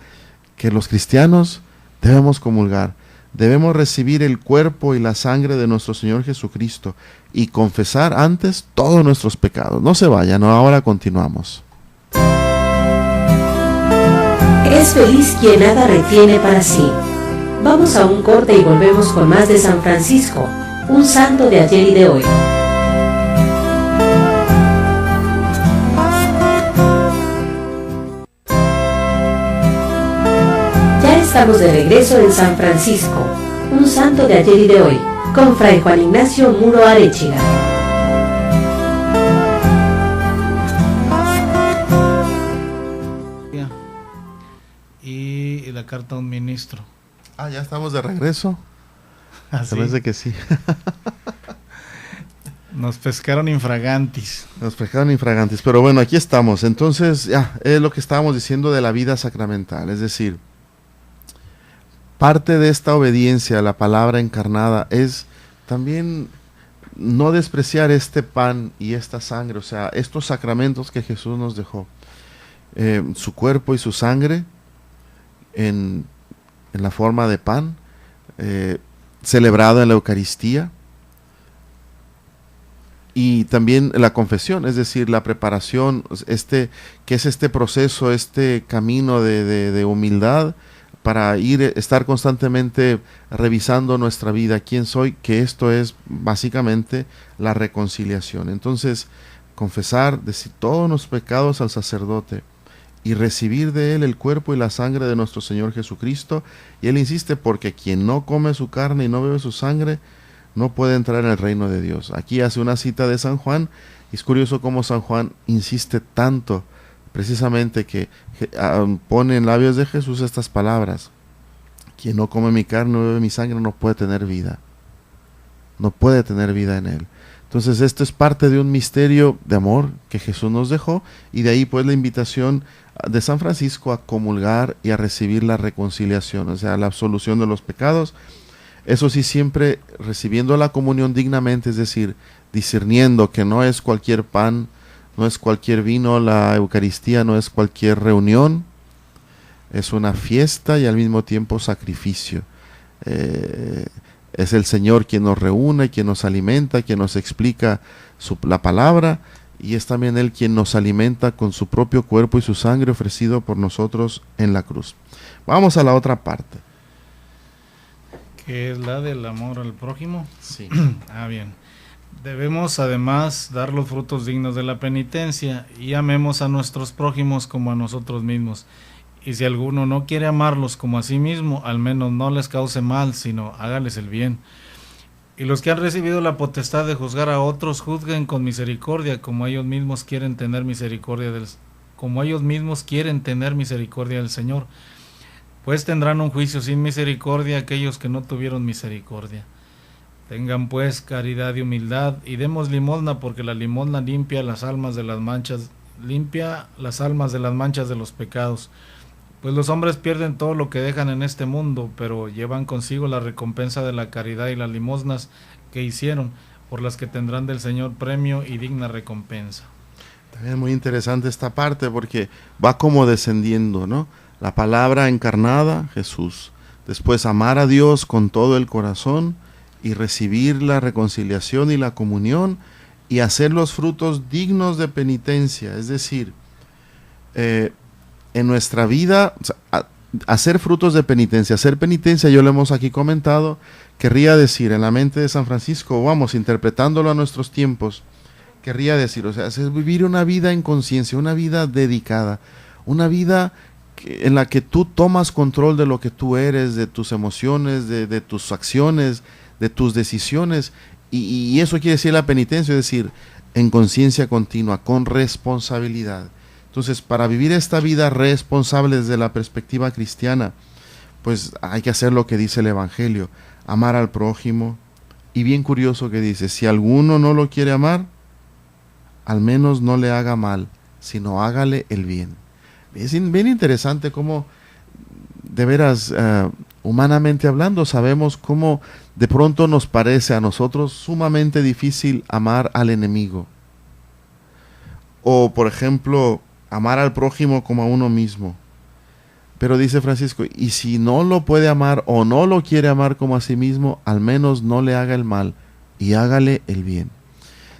[SPEAKER 3] que los cristianos debemos comulgar, debemos recibir el cuerpo y la sangre de nuestro Señor Jesucristo y confesar antes todos nuestros pecados. No se vayan, ahora continuamos.
[SPEAKER 1] Es feliz quien nada retiene para sí. Vamos a un corte y volvemos con más de San Francisco, un santo de ayer y de hoy. Estamos de regreso en San Francisco, un santo de ayer y de hoy, con Fray Juan Ignacio Muro Arechiga.
[SPEAKER 5] Y la carta a un ministro.
[SPEAKER 3] Ya estamos de regreso.
[SPEAKER 5] ¿Sí?
[SPEAKER 3] Parece que sí.
[SPEAKER 5] Nos pescaron infragantis.
[SPEAKER 3] Pero bueno, aquí estamos. Entonces, ya, es lo que estábamos diciendo de la vida sacramental, es decir, parte de esta obediencia a la palabra encarnada es también no despreciar este pan y esta sangre, o sea, estos sacramentos que Jesús nos dejó, su cuerpo y su sangre en la forma de pan, celebrado en la Eucaristía, y también la confesión, es decir, la preparación, que es este proceso, este camino de humildad, para estar constantemente revisando nuestra vida, quién soy, que esto es básicamente la reconciliación. Entonces, confesar, decir todos los pecados al sacerdote y recibir de él el cuerpo y la sangre de nuestro Señor Jesucristo. Y él insiste, porque quien no come su carne y no bebe su sangre, no puede entrar en el reino de Dios. Aquí hace una cita de San Juan, y es curioso cómo San Juan insiste tanto, precisamente que pone en labios de Jesús estas palabras: quien no come mi carne o bebe mi sangre no puede tener vida, no puede tener vida en él. Entonces esto es parte de un misterio de amor que Jesús nos dejó, y de ahí pues la invitación de San Francisco a comulgar y a recibir la reconciliación, o sea, la absolución de los pecados. Eso sí, siempre recibiendo la comunión dignamente, es decir, discerniendo que no es cualquier pan, no es cualquier vino, la Eucaristía no es cualquier reunión, es una fiesta y al mismo tiempo sacrificio. Es el Señor quien nos reúne, quien nos alimenta, quien nos explica la palabra, y es también Él quien nos alimenta con su propio cuerpo y su sangre ofrecido por nosotros en la cruz. Vamos a la otra parte.
[SPEAKER 5] ¿Que es la del amor al prójimo?
[SPEAKER 3] Sí.
[SPEAKER 5] Bien. Debemos además dar los frutos dignos de la penitencia y amemos a nuestros prójimos como a nosotros mismos. Y si alguno no quiere amarlos como a sí mismo, al menos no les cause mal, sino hágales el bien. Y los que han recibido la potestad de juzgar a otros, juzguen con misericordia, como ellos mismos quieren tener misericordia del Señor. Pues tendrán un juicio sin misericordia aquellos que no tuvieron misericordia. Tengan pues caridad y humildad, y demos limosna, porque la limosna limpia las almas de las manchas de los pecados. Pues los hombres pierden todo lo que dejan en este mundo, pero llevan consigo la recompensa de la caridad y las limosnas que hicieron, por las que tendrán del Señor premio y digna recompensa.
[SPEAKER 3] También es muy interesante esta parte porque va como descendiendo, ¿no? La palabra encarnada, Jesús. Después amar a Dios con todo el corazón y recibir la reconciliación y la comunión y hacer los frutos dignos de penitencia. Es decir, en nuestra vida, o sea, hacer frutos de penitencia. Hacer penitencia, yo lo hemos aquí comentado, querría decir en la mente de San Francisco, vamos, interpretándolo a nuestros tiempos, querría decir, o sea, es vivir una vida en conciencia, una vida dedicada, una vida en la que tú tomas control de lo que tú eres, de tus emociones, de tus acciones, de tus decisiones, y eso quiere decir la penitencia, es decir, en conciencia continua, con responsabilidad. Entonces, para vivir esta vida responsable desde la perspectiva cristiana, pues hay que hacer lo que dice el Evangelio, amar al prójimo, y bien curioso que dice, si alguno no lo quiere amar, al menos no le haga mal, sino hágale el bien. Es bien interesante cómo, de veras, humanamente hablando, sabemos cómo de pronto nos parece a nosotros sumamente difícil amar al enemigo. O, por ejemplo, amar al prójimo como a uno mismo. Pero dice Francisco, y si no lo puede amar o no lo quiere amar como a sí mismo, al menos no le haga el mal y hágale el bien.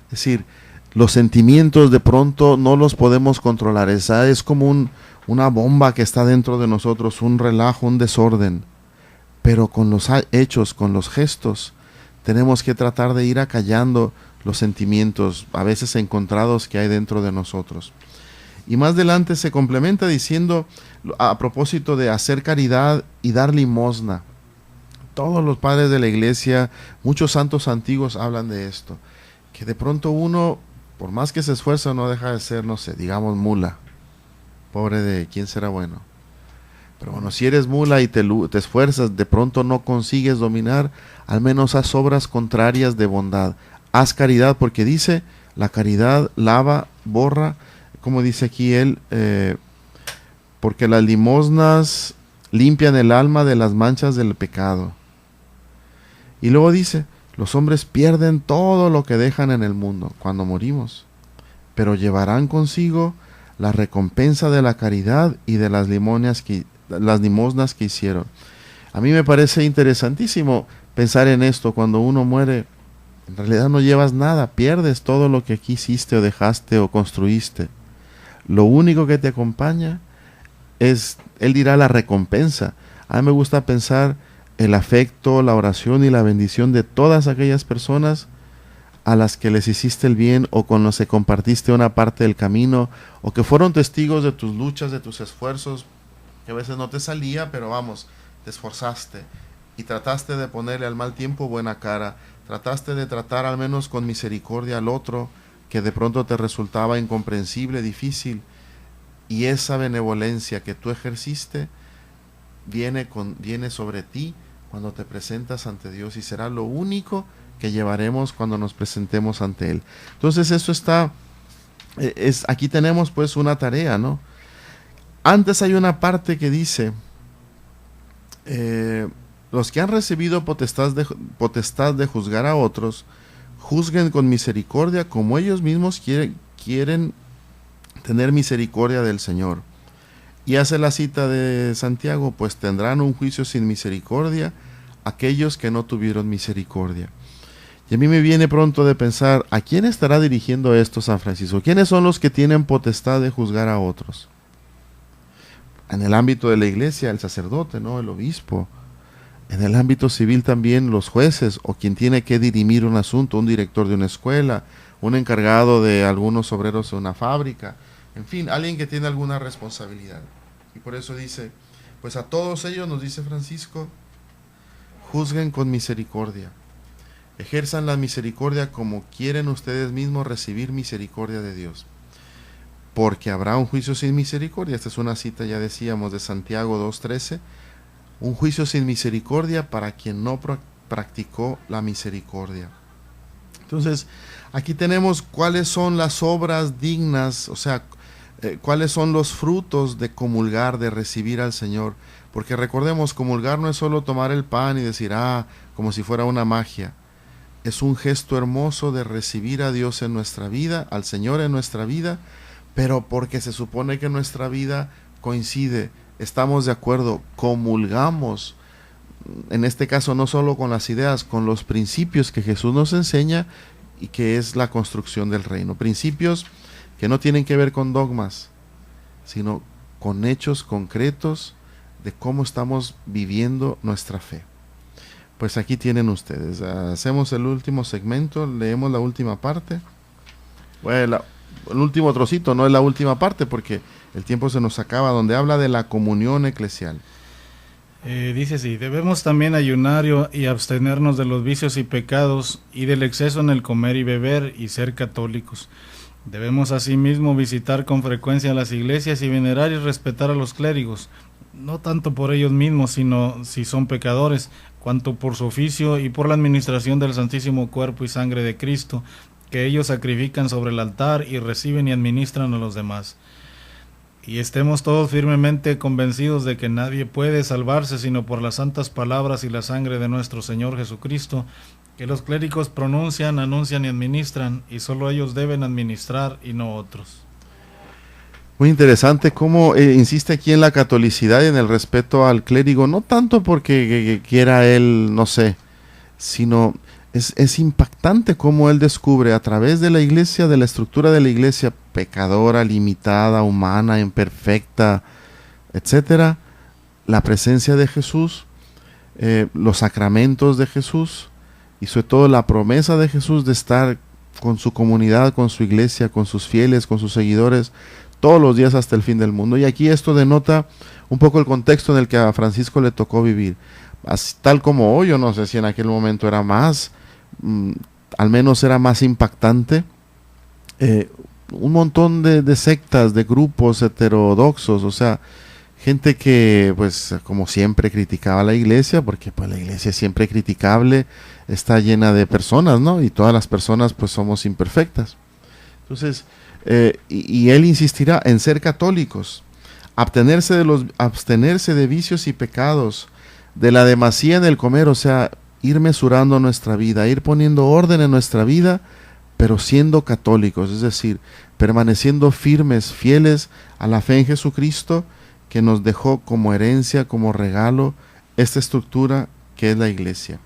[SPEAKER 3] Es decir, los sentimientos de pronto no los podemos controlar. Esa es como una bomba que está dentro de nosotros, un relajo, un desorden. Pero con los hechos, con los gestos, tenemos que tratar de ir acallando los sentimientos, a veces encontrados, que hay dentro de nosotros. Y más adelante se complementa diciendo, a propósito de hacer caridad y dar limosna. Todos los padres de la iglesia, muchos santos antiguos hablan de esto, que de pronto uno, por más que se esfuerza, no deja de ser, no sé, digamos mula. Pobre de quién será bueno. Pero bueno, si eres mula y te esfuerzas, de pronto no consigues dominar, al menos haz obras contrarias de bondad. Haz caridad, porque dice, la caridad lava, borra, como dice aquí él, porque las limosnas limpian el alma de las manchas del pecado. Y luego dice, los hombres pierden todo lo que dejan en el mundo cuando morimos, pero llevarán consigo la recompensa de la caridad y de las limosnas que hicieron. A mí me parece interesantísimo pensar en esto. Cuando uno muere, en realidad no llevas nada, pierdes todo lo que aquí hiciste o dejaste o construiste. Lo único que te acompaña es, él dirá, la recompensa. A mí me gusta pensar el afecto, la oración y la bendición de todas aquellas personas a las que les hiciste el bien o con los que compartiste una parte del camino o que fueron testigos de tus luchas, de tus esfuerzos, que a veces no te salía, pero vamos, te esforzaste y trataste de ponerle al mal tiempo buena cara, trataste de tratar al menos con misericordia al otro que de pronto te resultaba incomprensible, difícil, y esa benevolencia que tú ejerciste viene sobre ti cuando te presentas ante Dios, y será lo único que llevaremos cuando nos presentemos ante Él. Entonces eso está, aquí tenemos pues una tarea, ¿no? Antes hay una parte que dice, los que han recibido potestad de juzgar a otros, juzguen con misericordia como ellos mismos quieren tener misericordia del Señor. Y hace la cita de Santiago, pues tendrán un juicio sin misericordia aquellos que no tuvieron misericordia. Y a mí me viene pronto de pensar, ¿a quién estará dirigiendo esto San Francisco? ¿Quiénes son los que tienen potestad de juzgar a otros? En el ámbito de la iglesia, el sacerdote, ¿no? El obispo. En el ámbito civil también los jueces, o quien tiene que dirimir un asunto, un director de una escuela, un encargado de algunos obreros de una fábrica, en fin, alguien que tiene alguna responsabilidad. Y por eso dice, pues a todos ellos, nos dice Francisco, juzguen con misericordia. Ejerzan la misericordia como quieren ustedes mismos recibir misericordia de Dios. Porque habrá un juicio sin misericordia. Esta es una cita, ya decíamos, de Santiago 2:13. Un juicio sin misericordia para quien no practicó la misericordia. Entonces, aquí tenemos cuáles son las obras dignas, o sea, cuáles son los frutos de comulgar, de recibir al Señor. Porque recordemos, comulgar no es solo tomar el pan y decir, como si fuera una magia. Es un gesto hermoso de recibir a Dios en nuestra vida, al Señor en nuestra vida, pero porque se supone que nuestra vida coincide, estamos de acuerdo, comulgamos, en este caso no solo con las ideas, con los principios que Jesús nos enseña y que es la construcción del reino. Principios que no tienen que ver con dogmas, sino con hechos concretos de cómo estamos viviendo nuestra fe. Pues aquí tienen ustedes. Hacemos el último segmento, leemos la última parte. Bueno, el último trocito, no es la última parte porque el tiempo se nos acaba, donde habla de la comunión eclesial.
[SPEAKER 5] Dice así: debemos también ayunar y abstenernos de los vicios y pecados y del exceso en el comer y beber y ser católicos. Debemos asimismo visitar con frecuencia las iglesias y venerar y respetar a los clérigos, no tanto por ellos mismos, sino si son pecadores, cuanto por su oficio y por la administración del santísimo cuerpo y sangre de Cristo, que ellos sacrifican sobre el altar y reciben y administran a los demás. Y estemos todos firmemente convencidos de que nadie puede salvarse sino por las santas palabras y la sangre de nuestro Señor Jesucristo, que los clérigos pronuncian, anuncian y administran, y solo ellos deben administrar y no otros.
[SPEAKER 3] Muy interesante cómo insiste aquí en la catolicidad y en el respeto al clérigo, no tanto porque quiera él, no sé, sino es impactante cómo él descubre a través de la iglesia, de la estructura de la iglesia pecadora, limitada, humana, imperfecta, etcétera, la presencia de Jesús, los sacramentos de Jesús y sobre todo la promesa de Jesús de estar con su comunidad, con su iglesia, con sus fieles, con sus seguidores, todos los días hasta el fin del mundo. Y aquí esto denota un poco el contexto en el que a Francisco le tocó vivir. Así, tal como hoy, yo no sé si en aquel momento era más, al menos era más impactante, un montón de sectas, de grupos heterodoxos, o sea, gente que pues como siempre criticaba a la iglesia, porque pues la iglesia es siempre criticable, está llena de personas, ¿no? Y todas las personas pues somos imperfectas. Entonces, y él insistirá en ser católicos, abstenerse de vicios y pecados, de la demasía en el comer, o sea, ir mesurando nuestra vida, ir poniendo orden en nuestra vida, pero siendo católicos, es decir, permaneciendo firmes, fieles a la fe en Jesucristo, que nos dejó como herencia, como regalo, esta estructura que es la iglesia.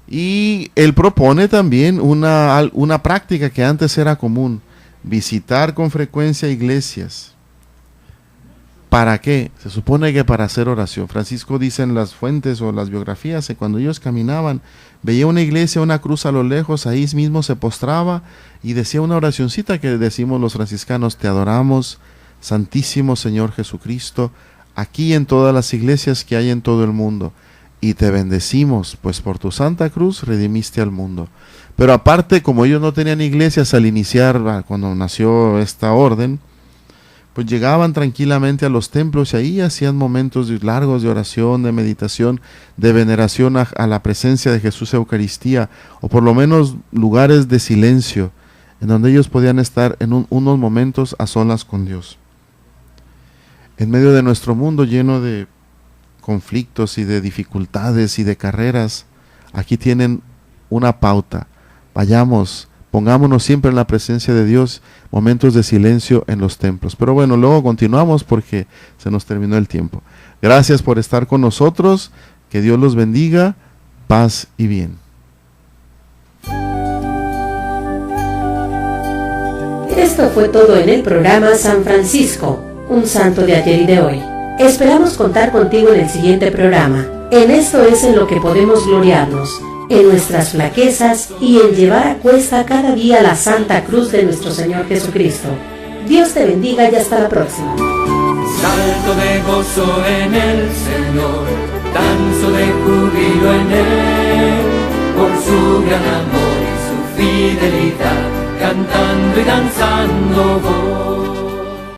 [SPEAKER 3] Y él propone también una práctica que antes era común, visitar con frecuencia iglesias. ¿Para qué? Se supone que para hacer oración. Francisco dice en las fuentes o las biografías que cuando ellos caminaban, veía una iglesia, una cruz a lo lejos, ahí mismo se postraba y decía una oracioncita que decimos los franciscanos: te adoramos, Santísimo Señor Jesucristo, aquí en todas las iglesias que hay en todo el mundo, y te bendecimos, pues por tu santa cruz redimiste al mundo. Pero aparte, como ellos no tenían iglesias al iniciar, cuando nació esta orden, pues llegaban tranquilamente a los templos y ahí hacían momentos largos de oración, de meditación, de veneración a la presencia de Jesús Eucaristía, o por lo menos lugares de silencio, en donde ellos podían estar en unos momentos a solas con Dios. En medio de nuestro mundo lleno de conflictos y de dificultades y de carreras, aquí tienen una pauta. Vayamos, pongámonos siempre en la presencia de Dios, momentos de silencio en los templos. Pero bueno, luego continuamos porque se nos terminó el tiempo. Gracias por estar con nosotros, que Dios los bendiga, paz y bien.
[SPEAKER 1] Esto fue todo en el programa San Francisco, un santo de ayer y de hoy. Esperamos contar contigo en el siguiente programa. En esto es en lo que podemos gloriarnos, en nuestras flaquezas y en llevar a cuesta cada día la santa cruz de nuestro Señor Jesucristo. Dios te bendiga y hasta la próxima.
[SPEAKER 2] Salto de gozo en el Señor, danzo de júbilo en Él, por su gran amor y su fidelidad, cantando y danzando voy.